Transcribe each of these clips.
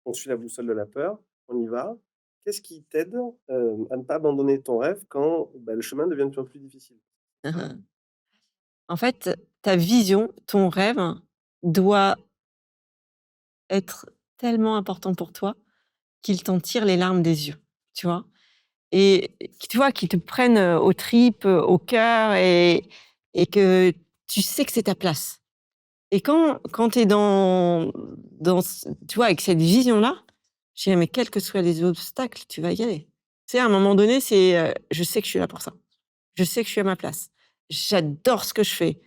on suit la boussole de la peur, on y va. Qu'est-ce qui t'aide, à ne pas abandonner ton rêve quand, le chemin devient de plus en plus difficile? En fait, ta vision, ton rêve doit être tellement important pour toi qu'il t'en tire les larmes des yeux, tu vois? Et tu vois, qu'il te prenne, aux tripes, au cœur et que tu sais que c'est ta place. Et quand tu es dans ce tu vois, avec cette vision-là, je dirais: «Mais quels que soient les obstacles, tu vas y aller». Tu sais, à un moment donné, c'est, «Je sais que je suis là pour ça. Je sais que je suis à ma place. J'adore ce que je fais.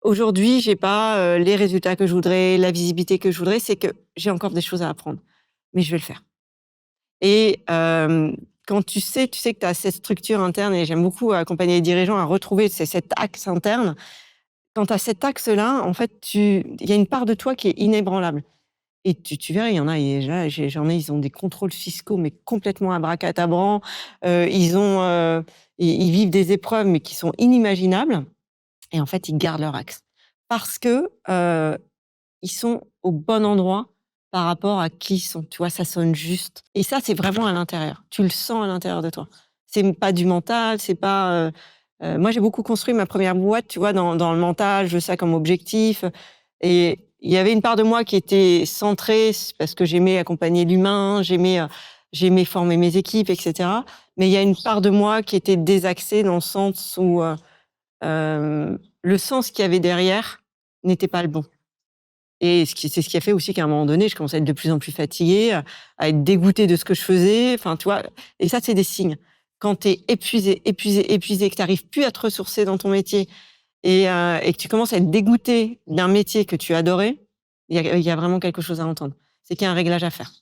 Aujourd'hui, j'ai pas, les résultats que je voudrais, la visibilité que je voudrais, c'est que j'ai encore des choses à apprendre, mais je vais le faire». Et quand tu sais que tu as cette structure interne et j'aime beaucoup accompagner les dirigeants à retrouver cet axe interne. Quand tu as cet axe-là, en fait, il y a une part de toi qui est inébranlable et tu verras, il y en a, et là, j'en ai, ils ont des contrôles fiscaux, mais complètement abracadabrants, ils ont, ils vivent des épreuves, mais qui sont inimaginables et en fait, ils gardent leur axe. Parce que, ils sont au bon endroit par rapport à qui ils sont. Tu vois, ça sonne juste et ça, c'est vraiment à l'intérieur. Tu le sens à l'intérieur de toi. C'est pas du mental, c'est pas, moi, j'ai beaucoup construit ma première boîte, tu vois, dans le mental, je veux ça comme objectif, et il y avait une part de moi qui était centrée parce que j'aimais accompagner l'humain, j'aimais former mes équipes et cetera. Mais il y a une part de moi qui était désaxée dans le sens où, le sens qu'il y avait derrière n'était pas le bon. Et c'est ce qui a fait aussi qu'à un moment donné, je commençais à être de plus en plus fatiguée, à être dégoûtée de ce que je faisais, enfin, tu vois? Et ça, c'est des signes. Quand tu es épuisé, épuisé, épuisé, que tu arrives plus à te ressourcer dans ton métier et que tu commences à être dégoûté d'un métier que tu adorais, il y a vraiment quelque chose à entendre. C'est qu'il y a un réglage à faire.